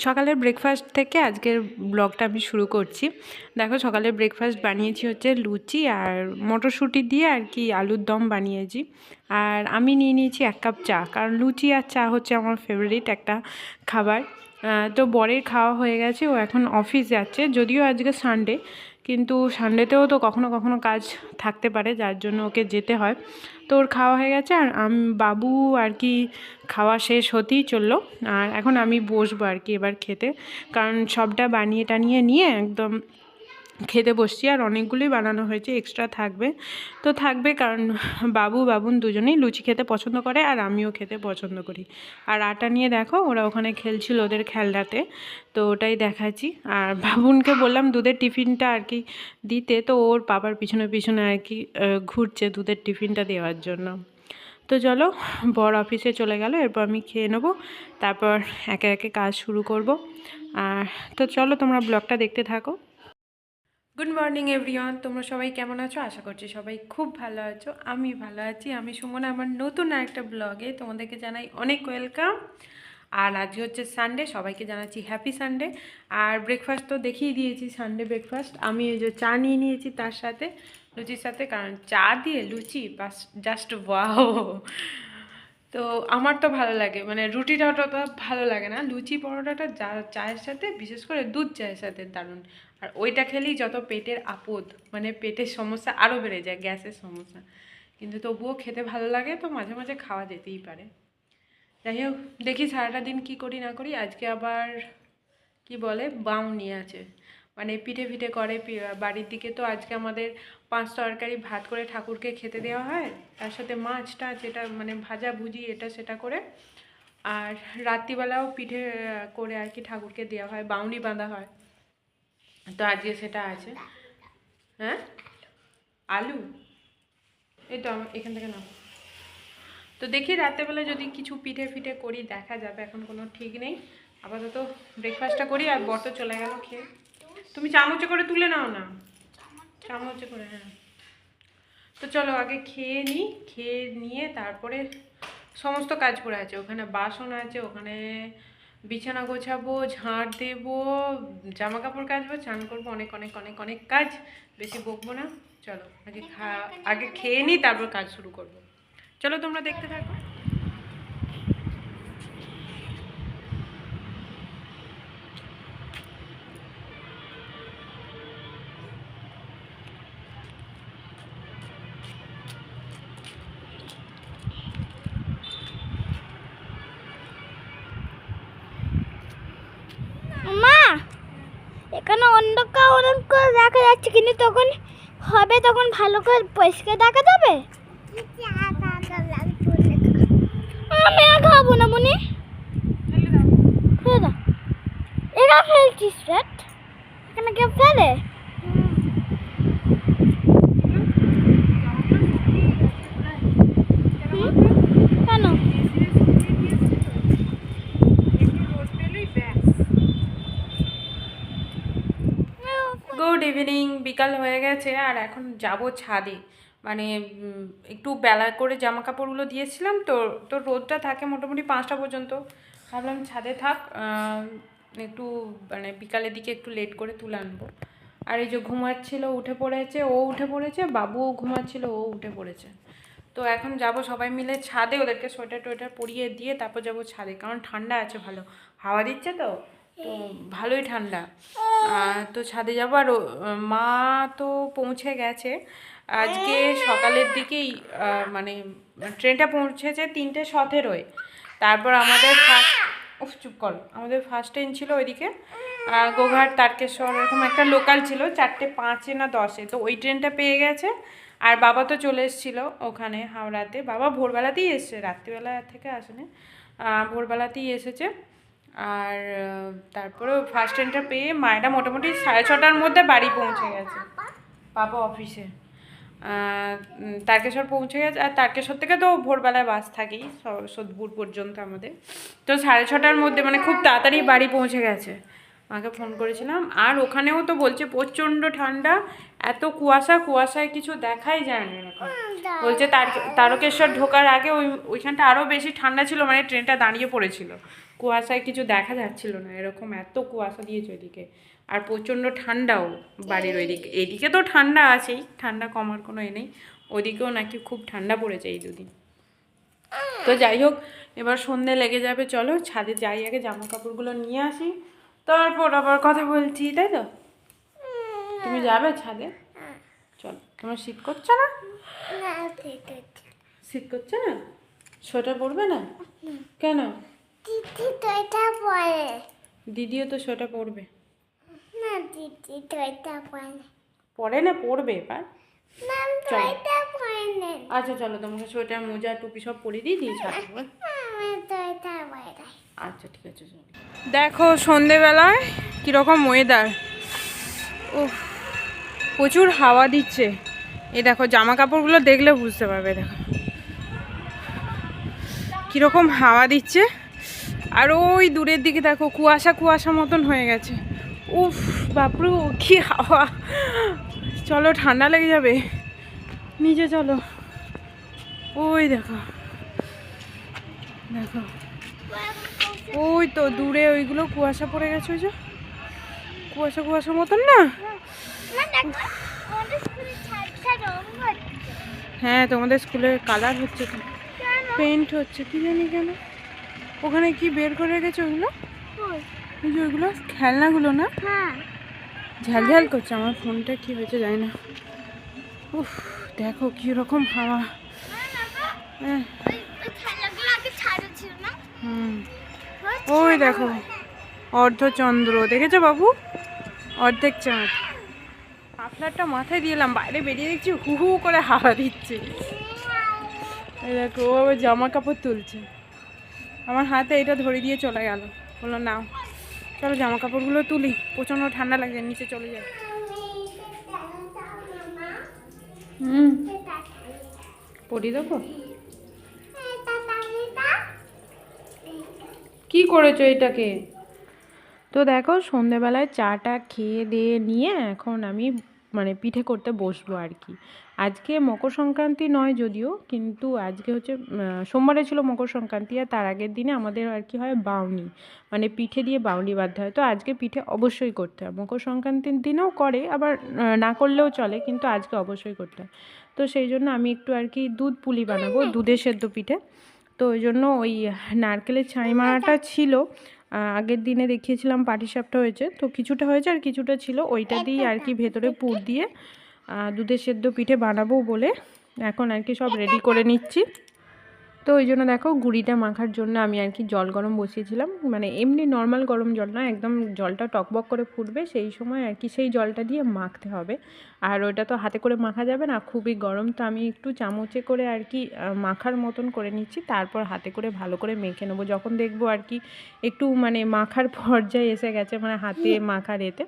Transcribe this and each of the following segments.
সকালের ব্রেকফাস্ট থেকে আজকের ব্লগটা আমি শুরু করছি। দেখো সকালের ব্রেকফাস্ট বানিয়েছি হচ্ছে লুচি আর মটরশুঁটি দিয়ে আর কি আলুর দম বানিয়েছি। আর আমি নিয়ে নিয়েছি 1 কাপ চা, কারণ লুচি আর চা হচ্ছে আমার ফেভারিট একটা খাবার। তো বরের খাওয়া হয়ে গেছে, ও এখন অফিস যাচ্ছে, যদিও আজকে সানডে, কিন্তু সানডেতেও তো কখনো কখনো কাজ থাকতে পারে, যার জন্য ওকে যেতে হয়। তো ওর খাওয়া হয়ে গেছে আর বাবু আর কি খাওয়া শেষ হতেই চললো। আর এখন আমি বসবো আর কি এবার খেতে, কারণ সবটা বানিয়ে টানিয়ে নিয়ে একদম খেতে বসছি। আর অনেকগুলোই বানানো হয়েছে, এক্সট্রা থাকবে তো থাকবে, কারণ বাবুন দুজনেই লুচি খেতে পছন্দ করে আর আমিও খেতে পছন্দ করি। আর আটা নিয়ে দেখো ওরা ওখানে খেলছিল ওদের খেলনাতে, তো ওটাই দেখাচ্ছি। আর বাবুনকে বললাম দুধের টিফিনটা আর কি দিতে, তো ওর বাবার পিছনে পিছনে আর কি ঘুরছে দুধের টিফিনটা দেওয়ার জন্য। তো চলো, বর অফিসে চলে গেল, এরপর আমি খেয়ে নেবো, তারপর একে একে কাজ শুরু করব। আর তো চলো তোমরা ব্লগটা দেখতে থাকো। গুড মর্নিং এভরিওয়ান, তোমরা সবাই কেমন আছো? আশা করছি সবাই খুব ভালো আছো। আমি ভালো আছি। আমি সুমনা, আমার নতুন একটা ব্লগে তোমাদেরকে জানাই অনেক ওয়েলকাম। আর আজকে হচ্ছে সানডে, সবাইকে জানাচ্ছি হ্যাপি সানডে। আর ব্রেকফাস্ট তো দেখিয়ে দিয়েছি, সানডে ব্রেকফাস্ট আমি এই যে চা নিয়ে নিয়েছি তার সাথে লুচির সাথে, কারণ চা দিয়ে লুচি বাস জাস্ট ওয়াও। তো আমার তো ভালো লাগে, মানে রুটিটা অতটা ভালো লাগে না, লুচি পরোটাটা চায়ের সাথে, বিশেষ করে দুধ চায়ের সাথে দারুণ। আর ওইটা খেলেই যত পেটের আপদ, মানে পেটের সমস্যা আরও বেড়ে যায়, গ্যাসের সমস্যা, কিন্তু তবুও খেতে ভালো লাগে, তো মাঝে মাঝে খাওয়া যেতেই পারে। যাই হোক, দেখি সারাটা দিন কী করি না করি। আজকে আবার কি বলে বাউনি আছে, মানে পিঠে ফিঠে করে বাড়ির দিকে। তো আজকে আমাদের 5 তরকারি ভাত করে ঠাকুরকে খেতে দেওয়া হয়, তার সাথে মাছটা যেটা মানে ভাজা ভুজি এটা সেটা করে। আর রাত্রিবেলাও পিঠে করে আর কি ঠাকুরকে দেওয়া হয়, বাউনি বাঁধা হয়। তো আজকে সেটা আছে। হ্যাঁ, আলু এই তো এখান থেকে নাও। তো দেখি রাত্রেবেলা যদি কিছু পিঠে ফিঠে করি, দেখা যাবে, এখন কোনো ঠিক নেই। আপাতত ব্রেকফাস্টটা করি। আর বর তো চলে গেল খেয়ে। তুমি চামচে করে তুলে নাও না, চামচে করে, হ্যাঁ। তো চলো আগে খেয়ে নিই, খেয়ে নিয়ে তারপরে সমস্ত কাজ পড়ে আছে, ওখানে বাসন আছে, ওখানে বিছানা গোছাবো, ঝাঁট দেবো, জামা কাপড় কাচবো, চান করবো, অনেক অনেক অনেক অনেক কাজ। বেশি বকবো না, চলো আগে খেয়ে নিই, তারপর কাজ শুরু করবো। চলো তোমরা দেখতে থাকো। মা, এখানে অন্ধকার অনেক করে দেখা যাচ্ছে, কিন্তু তখন হবে, তখন ভালো করে পরিষ্কার দেখা যাবে। আমি আর খাবো না মনি, ফেলে দাও। এরা ফেলছিস রেট, এখানে কেউ ফেলে? কেন? গুড ইভিনিং, বিকাল হয়ে গেছে আর এখন যাব ছাদে। মানে একটু বেলা করে জামা কাপড়গুলো দিয়েছিলাম, তো তো রোদটা থাকে মোটামুটি 5টা পর্যন্ত। ভাবলাম ছাদে থাক, একটু মানে বিকালের দিকে একটু লেট করে তুলে আনবো। আর এই যে ঘুমাচ্ছিল উঠে পড়েছে, ও উঠে পড়েছে, বাবুও ঘুমাচ্ছিল, ও উঠে পড়েছে। তো এখন যাব সবাই মিলে ছাদে, ওদেরকে সোয়েটার টোয়েটার পরিয়ে দিয়ে তারপর যাব ছাদে, কারণ ঠান্ডা আছে, ভালো হাওয়া দিচ্ছে তো, তো ভালোই ঠান্ডা। তো ছাদে যাবো। আর মা তো পৌঁছে গেছে আজকে সকালের দিকেই, মানে ট্রেনটা পৌঁছেছে 3:17। তারপর আমাদের চুপ করো, আমাদের ফার্স্ট ট্রেন ছিল ওইদিকে গোঘাট তারকেশ্বর, এরকম একটা লোকাল ছিল 4:05 না 10, তো ওই ট্রেনটা পেয়ে গেছে। আর বাবা তো চলে এসেছিলো ওখানে হাওড়াতে, বাবা ভোরবেলাতেই এসছে, রাত্রিবেলা থেকে আসেনি, ভোরবেলাতেই এসেছে। আর তারপরে ফার্স্ট ট্রেনটা পেয়ে মায়েরা মোটামুটি 6:30টার মধ্যে বাড়ি পৌঁছে গেছে, পাপা অফিসে। তারকেশ্বর পৌঁছে গেছে, আর তারকেশ্বর থেকে তো ভোরবেলায় বাস থাকেই সোদপুর পর্যন্ত আমাদের, তো 6:30টার মধ্যে মানে খুব তাড়াতাড়ি বাড়ি পৌঁছে গেছে। মাকে ফোন করেছিলাম, আর ওখানেও তো বলছে প্রচণ্ড ঠান্ডা, এত কুয়াশায় কিছু দেখাই যায় না এরকম। বলছে তারকেশ্বর ঢোকার আগে ওইখানটা আরও বেশি ঠান্ডা ছিল, মানে ট্রেনটা দাঁড়িয়ে পড়েছিল, কুয়াশায় কিছু দেখা যাচ্ছিল না, এরকম এত কুয়াশা দিয়েছে ওইদিকে। আর প্রচণ্ড ঠান্ডাও বাড়ির ওইদিকে, এদিকে তো ঠান্ডা আছেই, ঠান্ডা কমার কোনো এ নেই, ওদিকেও নাকি খুব ঠান্ডা পড়েছে এই দুদিন। তো যাই হোক, এবার সন্ধে লেগে যাবে, চলো ছাদে যাই, আগে জামা কাপড়গুলো নিয়ে আসি, তারপর আবার কথা বলছি, তাই তো? তুমি যাবে ছাদে? চলো। তোমার শীত করছে না? শীত করছে না? সোয়েটার পরবে না? কেন? দিদিও তো সোয়েটার পরবে। পরে না, পরবে এবার। আচ্ছা চলো, তোমাকে সোয়েটার, মোজা, টুপি সব পরিয়ে দিয়ে ছাদে। আচ্ছা ঠিক আছে চলো। দেখো সন্ধেবেলায় কীরকম ওয়েদার, ও প্রচুর হাওয়া দিচ্ছে। এই দেখো জামা কাপড়গুলো দেখলে বুঝতে পারবে, দেখো কীরকম হাওয়া দিচ্ছে। আর ওই দূরের দিকে দেখো কুয়াশা মতন হয়ে গেছে। উফ বাপরে, কি হাওয়া! চলো, ঠান্ডা লেগে যাবে, নিচে চলো। ওই দেখো দেখো, ওই তো দূরে ওইগুলো কুয়াশা পড়ে গেছে, ওই যে কুয়াশা মতন না। হ্যাঁ, তোমাদের স্কুলে কালার হচ্ছে তো, পেন্ট হচ্ছে, কি জানি কেন। ওখানে কি বের করে রেখেছে ওইগুলো? ওই যে ওইগুলো খেলনাগুলো না, ঝালঝাল করছে। আমার ফোনটা কি হয়েছে জানি না। উফ দেখো কীরকম হাওয়া। ওই দেখো অর্ধচন্দ্র, দেখেছো বাবু? অর্ধেক চাঁদ। আপনারটা মাথায় দিলাম, বাইরে বেরিয়ে দেখছি হু হু করে হাওয়া দিচ্ছে। এই দেখো ও জামা কাপড় তুলছে, আমার হাতে এটা ধরে দিয়ে চলে গেল, বললো নাও চলো জামা কাপড়গুলো তুলি, প্রচণ্ড ঠান্ডা লাগছে, নিচে চলে যায়। পরিয়ে দেবো? কি করেছো এটাকে? তো দেখো সন্ধেবেলায় চাটা খেয়ে দিয়ে নিয়ে এখন আমি মানে পিঠে করতে বসবো আর কি। আজকে মকর সংক্রান্তি নয় যদিও, কিন্তু আজকে হচ্ছে সোমবারে ছিল মকর সংক্রান্তি, আর তার আগের দিনে আমাদের আর কি হয় বাউনি, মানে পিঠে দিয়ে বাউনি বাঁধতে হয়। তো আজকে পিঠে অবশ্যই করতে হয়, মকর সংক্রান্তির দিনেও করে, আবার না করলেও চলে, কিন্তু আজকে অবশ্যই করতে হয়। তো সেই জন্য আমি একটু আর কি দুধ পুলি বানাবো, দুধের সেদ্ধ পিঠে। তো ওই জন্য ওই নারকেলের ছাই মারাটা ছিল, আগের দিনে দেখিয়েছিলাম পাটিসাপটা হয়েছে, তো কিছুটা হয়েছে আর কিছুটা ছিল, ওইটা দিয়ে আর কি ভেতরে পুর দিয়ে দুধের সেদ্ধ পিঠে বানাবো বলে এখন আর কি সব রেডি করে নিচ্ছি। তো ওই জন্য দেখো গুঁড়িটা মাখার জন্য আমি আর কি জল গরম বসিয়েছিলাম, মানে এমনি নর্মাল গরম জল না, একদম জলটা টকবক করে ফুটবে সেই সময় আর কি সেই জলটা দিয়ে মাখতে হবে। আর ওটা তো হাতে করে মাখা যাবে না, খুবই গরম, তো আমি একটু চামচে করে আর কি মাখার মতন করে নিচ্ছি, তারপর হাতে করে ভালো করে মেখে নেবো। যখন দেখবো আর কি একটু মানে মাখার পর্যায়ে এসে গেছে, মানে হাতে মাখার এতে,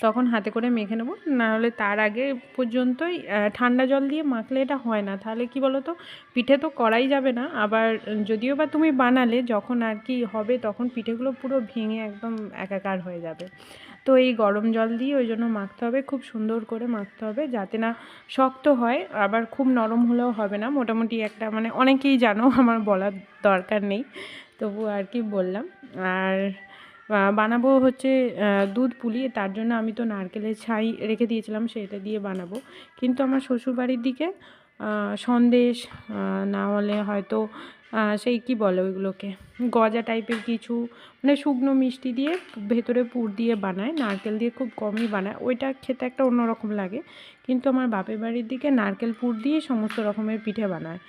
তখন হাতে করে মেখে নেবো। নাহলে তার আগে পর্যন্তই ঠান্ডা জল দিয়ে মাখলে এটা হয় না, তাহলে কি বলো তো, পিঠে তো করাই যাবে না, আবার যদিও বা তুমি বানালে যখন আর কি হবে তখন পিঠেগুলো পুরো ভেঙে একদম একাকার হয়ে যাবে। তো এই গরম জল দিয়ে ওই জন্য মাখতে হবে, খুব সুন্দর করে মাখতে হবে যাতে না শক্ত হয়, আবার খুব নরম হলেও হবে না, মোটামুটি একটা মানে অনেকেই জানো, আমার বলার দরকার নেই, তবু আর কি বললাম। আর বানাবো হচ্ছে দুধ পুলি, তার জন্য আমি তো নারকেলের ছাই রেখে দিয়েছিলাম, সেটা দিয়ে বানাবো। কিন্তু আমার শ্বশুরবাড়ির দিকে সন্দেশ, না হলে হয়তো সেই কি বলে ওইগুলোকে গজা টাইপের কিছু, মানে শুকনো মিষ্টি দিয়ে ভেতরে পুর দিয়ে বানায়, নারকেল দিয়ে খুব কমই বানায়, ওইটা খেতে একটা অন্যরকম লাগে। কিন্তু আমার বাপের বাড়ির দিকে নারকেল পুর দিয়ে সমস্ত রকমের পিঠে বানায়।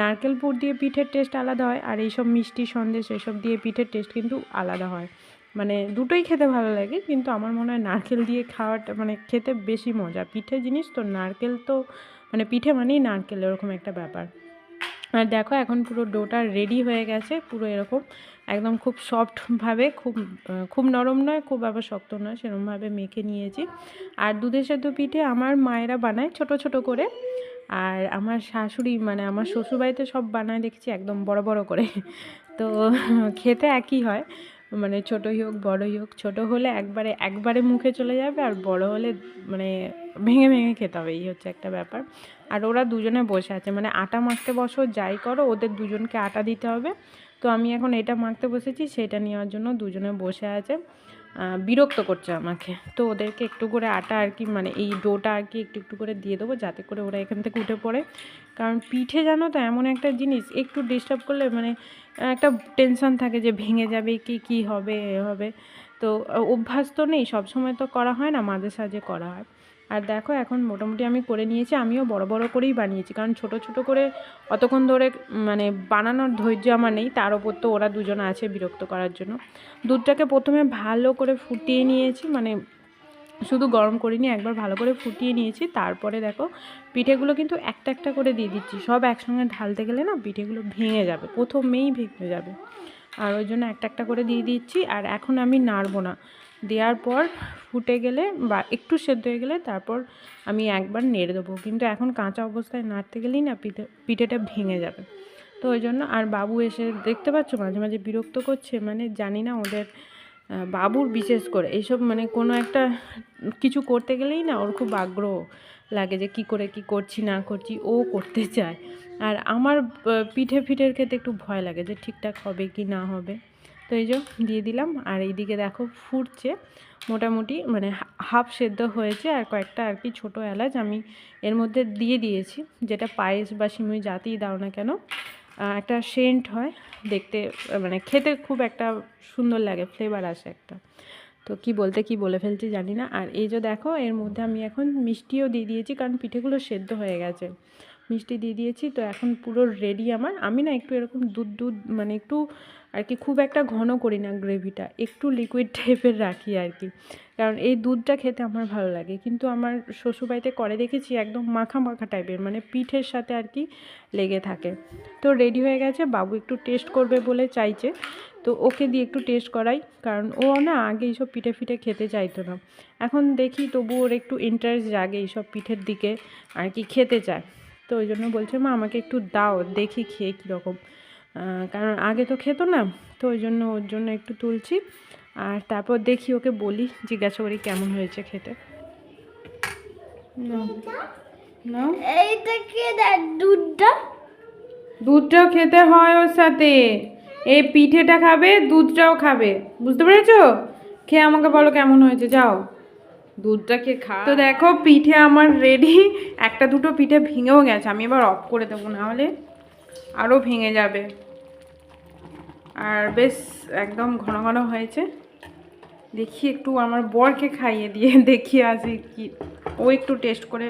নারকেল পুর দিয়ে পিঠের টেস্ট আলাদা হয়, আর এইসব মিষ্টি সন্দেশ এসব দিয়ে পিঠের টেস্ট কিন্তু আলাদা হয়, মানে দুটোই খেতে ভালো লাগে, কিন্তু আমার মনে হয় নারকেল দিয়ে খাওয়াটা মানে খেতে বেশি মজা। পিঠে জিনিস তো, নারকেল তো মানে পিঠে মানেই নারকেল, এরকম একটা ব্যাপার। আর দেখো এখন পুরো ডোটা রেডি হয়ে গেছে, পুরো এরকম একদম খুব সফটভাবে, খুব নরম নয়, খুব আবার শক্ত নয়, সেরকমভাবে মেখে নিয়েছি। আর দুধের সেদ্ধ পিঠে আমার মায়েরা বানায় ছোট ছোট করে, আর আমার শাশুড়ি মানে আমার শ্বশুরবাড়িতে সব বানায় দেখছি একদম বড় বড় করে, তো খেতে একই হয়, মানে ছোটোই হোক বড়োই হোক, ছোটো হলে একবারে একবারে মুখে চলে যাবে, আর বড় হলে মানে ভেঙে ভেঙে খেতে হবে, এই হচ্ছে একটা ব্যাপার। আর ওরা দুজনে বসে আছে, মানে আটা মাখতে বসো যাই করো, ওদের দুজনকে আটা দিতে হবে। তো আমি এখন এটা মাখতে বসেছি, সেটা নেওয়ার জন্য দুজনে বসে আছে, বিরক্ত করছে আমাকে। তো ওদেরকে একটু করে আটা আর কি, মানে এই ডোটা আর কি একটু একটু করে দিয়ে দেবো, যাতে করে ওরা এখান থেকে উঠে পড়ে। কারণ পিঠে জানো তো এমন একটা জিনিস, একটু ডিস্টার্ব করলে মানে একটা টেনশন থাকে যে ভেঙে যাবে কি কি হবে এ হবে। তো অভ্যাস তো নেই, সব সময় তো করা হয় না, মাঝে সাঝে করা হয়। আর দেখো এখন মোটামুটি আমি করে নিয়েছি, আমিও বড় বড় করেই বানিয়েছি, কারণ ছোট ছোট করে অতক্ষণ ধরে মানে বানানোর ধৈর্য আমার নেই, তার ওপর তো ওরা দুজন আছে বিরক্ত করার জন্য। দুধটাকে প্রথমে ভালো করে ফুটিয়ে নিয়েছি, মানে শুধু গরম করিনি, একবার ভালো করে ফুটিয়ে নিয়েছি। তারপরে দেখো পিঠেগুলো কিন্তু একটা একটা করে দিয়ে দিচ্ছি, সব একসঙ্গে ঢালতে গেলে না পিঠেগুলো ভেঙে যাবে, প্রথমেই ভেঙে যাবে, আর ওই জন্য একটা একটা করে দিয়ে দিচ্ছি। আর এখন আমি নাড়বো না, দেওয়ার পর ফুটে গেলে বা একটু সেদ্ধ হয়ে গেলে তারপর আমি একবার নেড়ে দেবো, কিন্তু এখন কাঁচা অবস্থায় নাড়তে গেলেই না পিঠেটা ভেঙে যাবে। তো ওই জন্য, আর বাবু এসে দেখতে পাচ্ছ মাঝে মাঝে বিরক্ত করছে, মানে জানি না ওদের বাবুর বিশেষ করে এইসব মানে কোনো একটা কিছু করতে গেলেই না ওর খুব আগ্রহ লাগে যে কি করে কি করছি না করছি, ও করতে চায়। আর আমার পিঠের খেতে একটু ভয় লাগে যে ঠিকঠাক হবে কি না হবে। তো এই যে দিয়ে দিলাম, আর এইদিকে দেখো ফুটছে মোটামুটি, মানে হাফ সেদ্ধ হয়েছে, আর কয়েকটা আর কি ছোটো এলাচ আমি এর মধ্যে দিয়ে দিয়েছি, যেটা পায়েস বা সিমুই যাতেই দাও না কেন একটা সেন্ট হয় দেখতে, মানে খেতে খুব একটা সুন্দর লাগে, ফ্লেভার আসে একটা। তো কি বলতে কি বলে ফেলছি জানি না। আর এই যে দেখো এর মধ্যে আমি এখন মিষ্টিও দিয়ে দিয়েছি, কারণ পিঠেগুলো সেদ্ধ হয়ে গেছে, মিষ্টি দিয়ে দিয়েছি। তো এখন পুরো রেডি আমার। আমি না একটু এরকম দুধ দুধ মানে একটু আর কি খুব একটা ঘন করি না গ্রেভিটা, একটু লিকুইড টাইপের রাখি আর কি, কারণ এই দুধটা খেতে আমার ভালো লাগে। কিন্তু আমার শ্বশুরবাড়িতে করে দেখেছি একদম মাখা মাখা টাইপের, মানে পিঠের সাথে আর কি লেগে থাকে। তো রেডি হয়ে গেছে, বাবু একটু টেস্ট করবে বলে চাইছে, তো ওকে দিয়ে একটু টেস্ট করাই, কারণ ও না আগে এইসব পিঠে ফিঠে খেতে চাইতো না, এখন দেখি তবু ওর একটু ইন্টারেস্ট জাগে এইসব পিঠের দিকে আর কি, খেতে চায়। তো ওই জন্য বলছে মা আমাকে একটু দাও দেখি খেয়ে কীরকম, কারণ আগে তো খেতো না। তো ওই জন্য ওর জন্য একটু তুলছি, আর তারপর দেখি ওকে বলি, জিজ্ঞাসা করি কেমন হয়েছে খেতে। না এইটা কি দুধটা? দুধটাও খেতে হয় ওর সাথে, এই পিঠেটা খাবে দুধটাও খাবে, বুঝতে পেরেছো? খেয়ে আমাকে বলো কেমন হয়েছে, যাও দুধটা খেয়ে খা। তো দেখো পিঠে আমার রেডি, একটা দুটো পিঠে ভেঙেও গেছে, আমি এবার অফ করে দেবো, নাহলে আরও ভেঙে যাবে। আর বেশ একদম ঘন ঘন হয়েছে, দেখি একটু আমার বরকে খাইয়ে দিয়ে দেখি আজ কি, ও একটু টেস্ট করে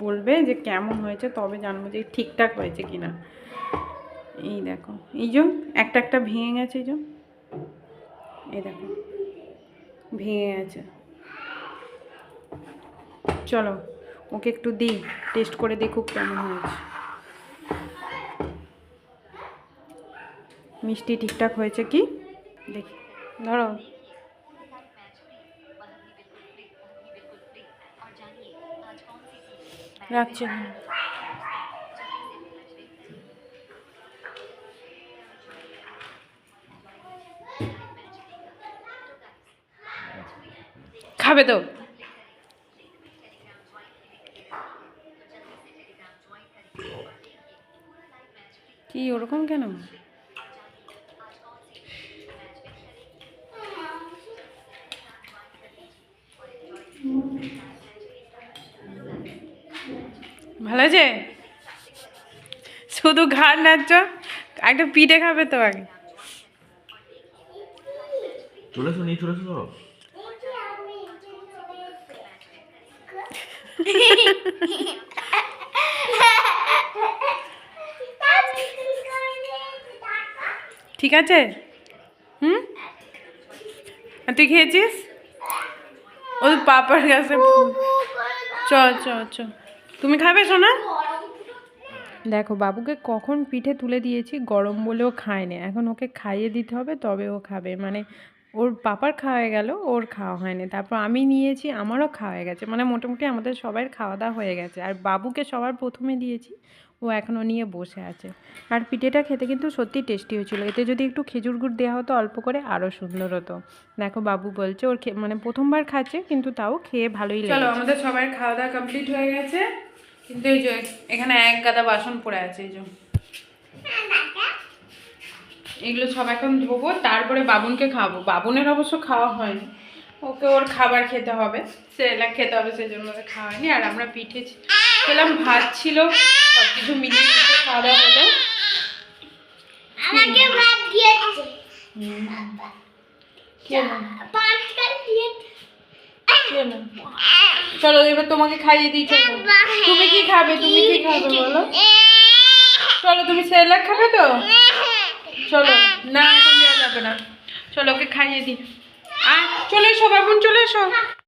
বলবে যে কেমন হয়েছে, তবে জানবো যে ঠিকঠাক হয়েছে কি না। এই দেখো, এই যে একটা একটা ভেঙে গেছে, এই যে এই দেখো ভেঙে গেছে। চলো ওকে একটু দিই, টেস্ট করে দেখুক কেমন হয়েছে, মিষ্টি ঠিকঠাক হয়েছে কি দেখি। ধরো রাখছি, খাবে তো? কি ওরকম কেন? ভালো আছে? শুধু ঘাড় নাচছ, একটা পিঠে খাবে তো আগে। চলেছো নিয়ে চলেছো তো? ঠিক আছে? হুম, আর তুই খেয়েছিস? ও পাপার কাছে চ চ চ, তুমি খাবে সোনা? দেখো বাবুকে কখন পিঠে তুলে দিয়েছি, গরম বলেও খায় না, এখন ওকে খাইয়ে দিতে হবে তবে ও খাবে, মানে ওর পাপার খাওয়া হয়ে গেল, ওর খাওয়া হয়নি, তারপর আমি নিয়েছি, আমারও খাওয়া হয়ে গেছে, মানে মোটামুটি আমাদের সবার খাওয়া দাওয়া হয়ে গেছে। আর বাবুকে সবার প্রথমে দিয়েছি, ও এখনও নিয়ে বসে আছে। আর পিঠেটা খেতে কিন্তু সত্যি টেস্টি হয়েছিল, এতে যদি একটু খেজুর গুড় দেওয়া হতো অল্প করে আরও সুন্দর হতো। দেখো বাবু বলছে ওর মানে প্রথমবার খাচ্ছে কিন্তু তাও খেয়ে ভালোই লাগে। চলো আমাদের সবার খাওয়া দাওয়া কমপ্লিট হয়ে গেছে, কিন্তু এই যে এখানে এক গাদা বাসন পড়ে আছে, এই যে এগুলো সব এখন ধোবো, তারপরে বাবুনকে খাওয়াবো। বাবুনের অবশ্য খাওয়া হয়নি, ওকে ওর খাবার খেতে হবে, সেরেলাক খেতে হবে, সেই জন্য ওকে খাওয়ায়নি। আর আমরা পিঠে খেলাম, ভাত ছিল, সব কিছু মিলিয়ে মিশিয়ে খাওয়া দাওয়া হলো। আমাকে ভাত দিয়েছে খেলাম। 5টা দিয়েছে। চলো এবার তোমাকে খাইয়ে দিই। চলো তুমি কি খাবে, তুমি কি খাবে বলো? চলো তুমি সেরেলাক খাবে তো? চলো না এখন দেওয়া যাবে না, চলো ওকে খাইয়ে দিই। আর চলে এসো বাবুন, চলে এসো।